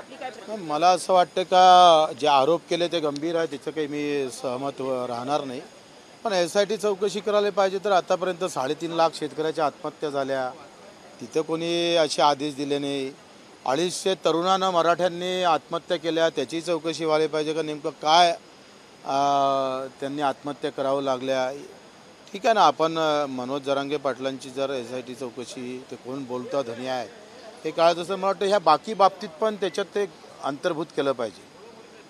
आपली काय प्रतिक्रिया? मला असं वाटतं का जे आरोप केले ते गंभीर आहे, त्याचं काही मी सहमत राहणार नाही. पण SIT चौकशी करायला पाहिजे. तर आतापर्यंत 3.5 लाख शेतकऱ्याच्या आत्महत्या झाल्या, तिथं कोणी असे आदेश दिले नाही. 250 तरुणांना मराठ्यांनी आत्महत्या केल्या, त्याची चौकशी व्हायला पाहिजे का नेमकं काय त्यांनी आत्महत्या करावं लागल्या. ठीक आहे ना, आपण मनोज जरांगे पाटलांची जर SIT चौकशी, ते कोण बोलतं धनी आहे हे काळात, असं मला वाटतं ह्या बाकी बाबतीत पण त्याच्यात ते अंतर्भूत केलं पाहिजे.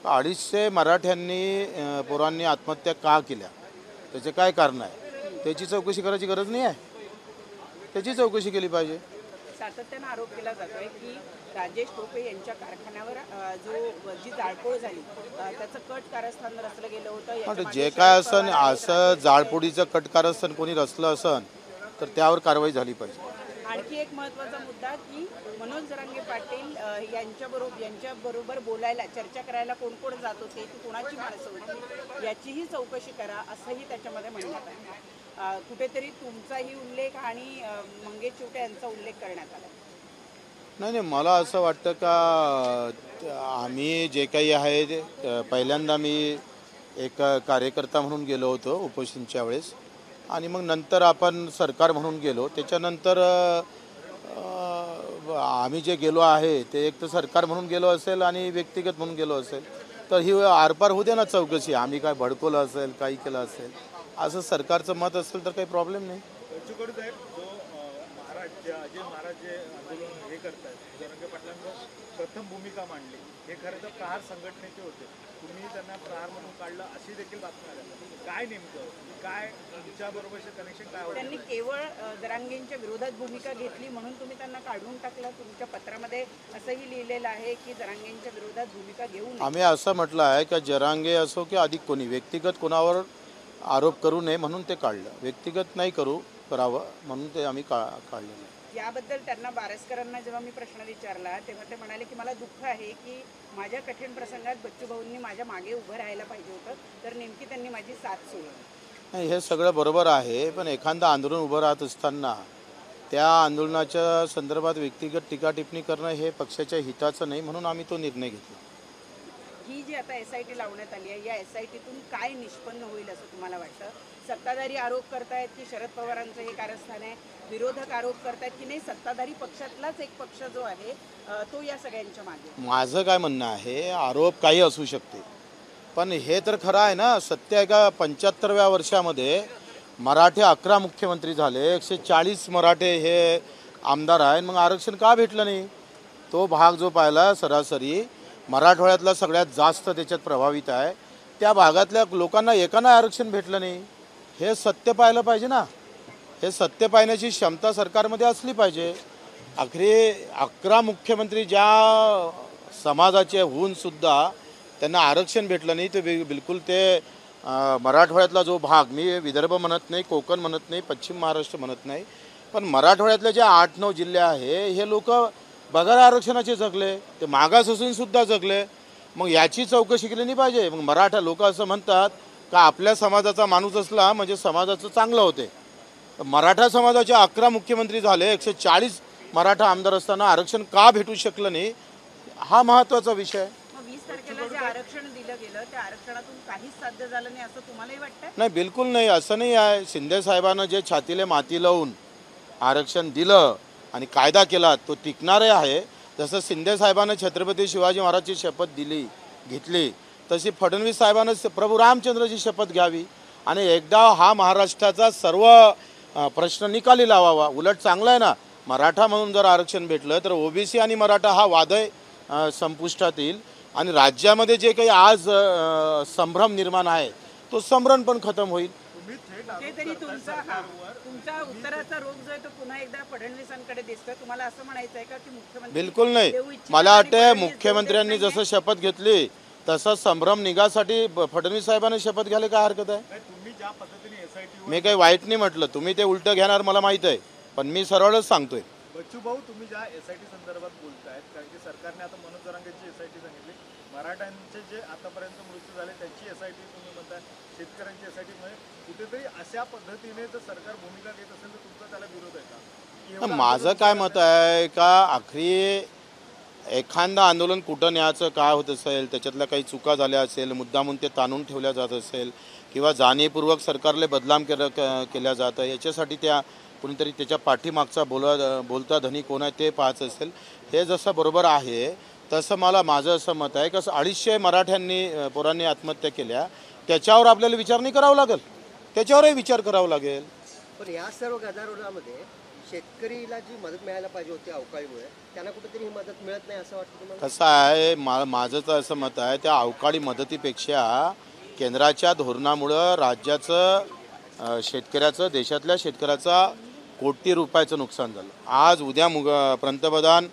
250 मराठ्यांनी पोरांनी आत्महत्या का केल्या, त्याचे काय कारण आहे, त्याची चौकशी करायची गरज नाही आहे. त्याची चौकशी केली पाहिजे. सातत्यानं आरोप केला जातोय की राजेश टोपे यांच्या कारखान्यावर जी जाळपोळ झाली त्याचं कट कारस्थान रचलं गेलं होतं. पण जे काय असन, असं जाळपोळीचं कटकारस्थान कोणी रचलं असन तर त्यावर कारवाई झाली पाहिजे. आणखी एक महत्त्वाचा मुद्दा की मनोज जरांगे पाटील यांच्याबरोबर बोलायला, चर्चा करायला कोण कोण जात होते, ती कोणाची माणसं होती, याचीही चौकशी करा असंही त्याच्यामध्ये म्हणण्यात आहे. कुठेतरी तुमचाही उल्लेख आणि मंगेश चिवटे यांचा उल्लेख करण्यात आला. नाही, मला असं वाटतं का आम्ही जे काही आहे ते पहिल्यांदा मी एक कार्यकर्ता म्हणून गेलो होतो उपोषणच्या वेळेस, आणि मग नंतर आपण सरकार म्हणून गेलो. त्याच्यानंतर आम्ही जे गेलो आहे ते एक तर सरकार म्हणून गेलो असेल आणि व्यक्तिगत म्हणून गेलो असेल, तर ही आरपार होऊ दे ना चौकशी. आम्ही काय भडकवलं असेल, काही केलं असेल, असं सरकारचं मत असेल तर काही प्रॉब्लेम नाही. अजय महाराज जे आंदोलन हे करतात, जरांगे पाटलांवर प्रथम भूमिका मांडली, हे खरं तर प्रहार संघटनेचे होते, तुम्ही त्यांना प्रहारमधून काढलं अशी देखील बातमी आल्या. काय नेमकं काय तुमच्याबरोबरचे कनेक्शन काय होतं? त्यांनी केवळ जरांगेंच्या विरोधात भूमिका घेतली म्हणून तुम्ही त्यांना काढून टाकला. तुमच्या पत्रामध्ये असंही लिहिलेलं आहे की जरांगेंच्या विरोधात भूमिका घेऊ नये. आम्ही असं म्हटलं आहे की जरांगे असो की अधिक कोणी व्यक्तिगत कोणावर आरोप करू नये म्हणून ते काढलं. व्यक्तिगत नाही करावं म्हणून ते आम्ही काढलं नाही. याबद्दल त्यांना बारसकरांना जेव्हा मी प्रश्न विचारला तेव्हा ते म्हणाले की मला दुःख आहे की माझ्या कठीण प्रसंगात बच्चू भाऊंनी माझ्या मागे उभं राहायला पाहिजे होतं, तर नेमकी त्यांनी माझी साथ सोडली. नाही, हे सगळं बरोबर आहे, पण एखादं आंदोलन उभं राहत असताना त्या आंदोलनाच्या संदर्भात व्यक्तिगत टीका टिप्पणी करणं हे पक्षाच्या हिताचं नाही, म्हणून आम्ही तो निर्णय घेतला. ही जी आता SIT लावण्यात आली आहे, या SITतून काय निष्पन्न होईल असं तुम्हाला वाटतं? सत्ताधारी आरोप करतायत की शरद पवारांचं हे कारस्थान आहे, विरोधक आरोप करतायत की नाही सत्ताधारी पक्षातलाच एक पक्ष जो आहे तो या सगळ्यांच्या मागे. माझं काय म्हणणं आहे, आरोप काही असू शकते, पण हे तर खरं आहे ना, सत्य आहे का 75व्या वर्षामध्ये मराठे 11 मुख्यमंत्री झाले, 140 मराठे हे आमदार आहेत, मग आरक्षण का भेटलं नाही? तो भाग जो पाहिला सरासरी मराठवाड्यातला सगळ्यात जास्त त्याच्यात प्रभावित आहे, त्या भागातल्या लोकांना एकाना आरक्षण भेटलं नाही. हे सत्य पाहिलं पाहिजे ना. हे सत्य पाहण्याची क्षमता सरकारमध्ये असली पाहिजे. आखरी 11 मुख्यमंत्री ज्या समाजाचे होऊन सुद्धा त्यांना आरक्षण भेटलं नाही, ते बिलकुल ते मराठवाड्यातला जो भाग, मी विदर्भ म्हणत नाही, कोकण म्हणत नाही, पश्चिम महाराष्ट्र म्हणत नाही, पण मराठवाड्यातले जे 8-9 जिल्हे आहे हे लोक बघा आरक्षणाचे जगले, ते मागास असून सुद्धा जगले. मग याची चौकशी केली नाही पाहिजे? मग मराठा लोक असं म्हणतात का आपल्या समाजाचा माणूस असला म्हणजे समाजाचं चांगलं होते. मराठा समाजाचे 11 मुख्यमंत्री झाले, 140 मराठा आमदार असताना आरक्षण का भेटू शकलं नाही, हा महत्त्वाचा विषय. 20 तारखेला जे आरक्षण दिलं गेलं त्या आरक्षणातून काहीच साध्य झालं नाही असं तुम्हालाही वाटतं? नाही, बिलकुल नाही, असं नाही आहे. शिंदे साहेबांना जे छातीले माती लावून आरक्षण दिलं आणि कायदा केला तो टिकणारे आहे. जसं शिंदे साहेबांना छत्रपती शिवाजी महाराजची शपथ घेतली, तशी फडणवीस साहेबांना प्रभू रामचंद्रची शपथ घ्यावी आणि एकदा हा महाराष्ट्राचा सर्व प्रश्न निकाली लावावा. उलट चांगलं आहे ना, मराठा म्हणून जर आरक्षण भेटलं तर OBC आणि मराठा हा वादय संपुष्टात येईल आणि राज्यामध्ये जे काही आज संभ्रम निर्माण आहे तो संभ्रम पण खतम होईल. कुठेतरी तुमचा उत्तराचा रोग जो आहे तो पुन्हा एकदा फडणवीसांकडे दिसतोय. तुम्हाला असं म्हणायचं आहे का की मुख्यमंत्री? बिलकुल नाही. मला वाटतं मुख्यमंत्र्यांनी जसं शपथ घेतली तसं संभ्रम निघासाठी फडणवीस साहेबांनी शपथ घ्यायला काय हरकत आहे? मी काही वाईट नाही म्हटलं, तुम्ही ते उलटं घेणार मला माहित आहे, पण मी सरळच सांगतोय. बच्चू भाऊ, तुम्ही ज्या SIT संदर्भात बोलतायत, कारण की सरकारने आता मनोज जरांगेची SIT सांगितली, मराठ्यांचे जे आतापर्यंत मृत्यू झाले त्याची SIT तुम्ही म्हणताय, शेतकऱ्यांची SIT मध्ये कुठेतरी अशा पद्धतीने जर सरकार भूमिका घेत असेल तर तुमचा त्याला विरोध आहे का? माझं काय मत आहे का आखरी एखादं आंदोलन कुठं न्यायचं काय होत असेल, त्याच्यातल्या काही चुका झाल्या असेल, मुद्दामून ते ताणून ठेवल्या जात असेल किंवा जाणीवपूर्वक सरकारला बदनाम केल्या जातं, याच्यासाठी त्या कुणीतरी त्याच्या पाठीमागचा बोलता धनी कोण आहे ते पाहायचं असेल, हे जसं बरोबर आहे तसं माझं असं मत आहे की 250 मराठ्यांनी पोरांनी आत्महत्या केल्या, त्याच्यावर आपल्याला विचार नाही करावा लागेल, त्याच्यावरही विचार करावा लागेल. पण या सर्व गदारोळामध्ये शेतकरीला जी मदत मिळायला पाहिजे होती अवकाळीमुळे त्यांना कुठेतरी ही मदत मिळत नाही असं वाटतं तुम्हाला? कसं आहे, माझं तर असं मत आहे, त्या अवकाळी मदतीपेक्षा केंद्राच्या धोरणामुळं राज्याचं शेतकऱ्याचं, देशातल्या शेतकऱ्याचा कोटी रुपयाचं नुकसान झालं. आज उद्या पंतप्रधान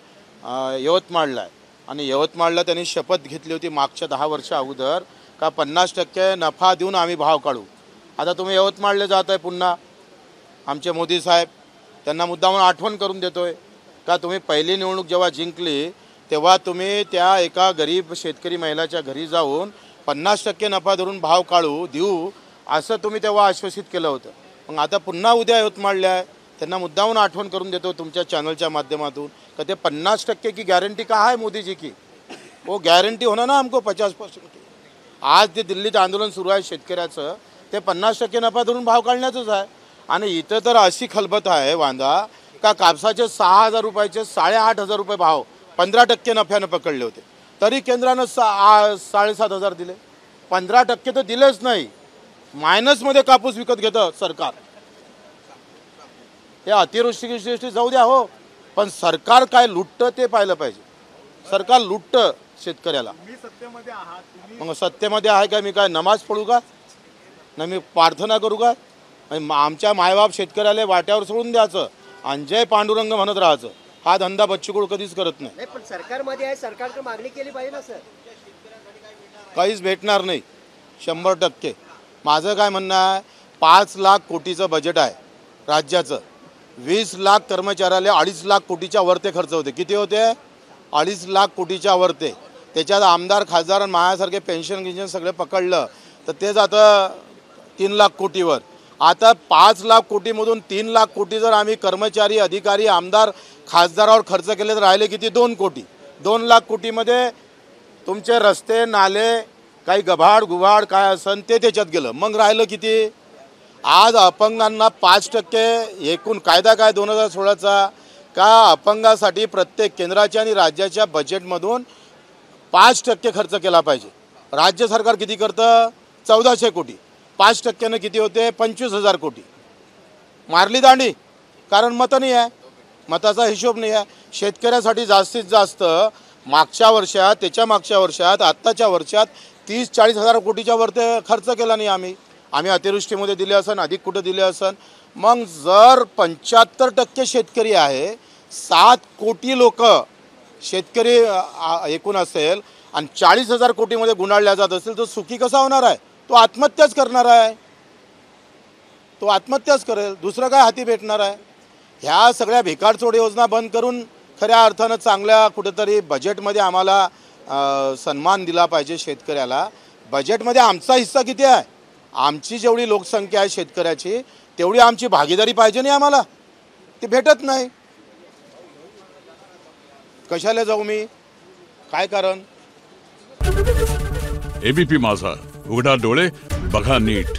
यवतमाळला आहे आणि यवतमाळला त्यांनी शपथ घेतली होती मागच्या 10 वर्ष अगोदर का 50% नफा देऊन आम्ही भाव काढू. आता तुम्ही यवतमाळला जात आहे पुन्हा, आमचे मोदी साहेब त्यांना मुद्दामून आठवण करून देतोय का तुम्ही पहिली निवडणूक जेव्हा जिंकली तेव्हा तुम्ही त्या एका गरीब शेतकरी महिलाच्या घरी जाऊन 50% नफा धरून भाव काढू देऊ असं तुम्ही तेव्हा आश्वासित केलं होतं. मग आता पुन्हा उद्या यवतमाळला आहे, त्यांना मुद्दामून आठवण करून देतो तुमच्या चॅनलच्या माध्यमातून का ते 50% की गॅरंटी कहाँ है मोदी जी की, वो गॅरंटी होना ना हमको 50% की. आज ते दिल्लीत आंदोलन सुरू आहे शेतकऱ्याचं, ते 50% नफा धरून भाव काढण्याचंच आहे. आणि इथं तर अशी खलबत आहे वांदा का कापसाचे 6,000 रुपयाचे 8,500 रुपये भाव 15% नफ्यानं पकडले होते, तरी केंद्रानं 7,500 दिले. 15% तर दिलेच नाही, मायनसमध्ये कापूस विकत घेतं सरकार. हे अतिवृष्टी जाऊ द्या हो, पण सरकार काय लुटतं ते पाहिलं पाहिजे. सरकार लुटतं शेतकऱ्याला. तुम्ही सत्तेमध्ये आहात, तुम्ही मग सत्तेमध्ये आहे का मी काय नमाज पढू का, ना मी प्रार्थना करू का? आमच्या मायबाप शेतकऱ्याला वाट्यावर सोडून द्यायचं आणि जय पांडुरंग म्हणत राहायचं, हा धंदा बच्चूकडू कधीच करत नाही. पण सरकारमध्ये आहे, सरकारकडे मागणी केली पाहिजे ना सर. काहीच भेटणार नाही 100%. माझं काय म्हणणं आहे, 5 लाख कोटीचं बजेट आहे राज्याचं, 20 लाख कर्मचाऱ्याला 2.5 लाख कोटीच्या वरते खर्च होते. किती होते? 2.5 लाख कोटीच्या वरते. त्याच्यात आमदार खासदार आणि माझ्यासारखे पेन्शन सगळे पकडलं तर ते जातं 3 लाख कोटीवर. आता 5 लाख कोटीमधून 3 लाख कोटी जर आम्ही कर्मचारी, अधिकारी, आमदार, खासदारावर खर्च केले तर राहिले किती? 2 कोटी. 2 लाख कोटीमध्ये तुमचे रस्ते, नाले, काही गभाड गुभाड काय असन ते त्याच्यात गेलं, मग राहिलं किती? आज अपंगांना 5% एकूण कायदा काय 2016चा का अपंगासाठी प्रत्येक केंद्राच्या आणि राज्याच्या बजेटमधून 5% खर्च केला पाहिजे. राज्य सरकार किती करतं? 1400 कोटी. 5%नं किती होते? 25,000 कोटी. मारली दांडी, कारण मतं नाही आहे, मताचा हिशोब नाही आहे. शेतकऱ्यासाठी जास्तीत जास्त मागच्या वर्षात, त्याच्या मागच्या वर्षात, आत्ताच्या वर्षात 30-40 हजार कोटीच्या वरती खर्च केला नाही आम्ही अतिवृष्टीमध्ये दिले असन, अधिक कुठं दिले असन. मग जर 75% शेतकरी आहे, 7 कोटी लोक शेतकरी एकूण असेल आणि 40,000 कोटीमध्ये गुंडाळल्या जात असेल तर सुखी कसा होणार आहे? तो आत्महत्याच करणार आहे, तो आत्महत्याच करेल, दुसरं काय हाती भेटणार आहे? ह्या सगळ्या भिकारचोड योजना बंद करून खऱ्या अर्थानं चांगल्या कुठेतरी बजेटमध्ये आम्हाला सन्मान दिला पाहिजे शेतकऱ्याला. बजेटमध्ये आमचा हिस्सा किती आहे? आमची जेवढी लोकसंख्या आहे शेतकऱ्याची तेवढी आमची भागीदारी पाहिजे नाही आम्हाला, ती भेटत नाही. कशाला जाऊ मी, काय कारण? एबीपी माझा, उघडा डोळे बघा नीट.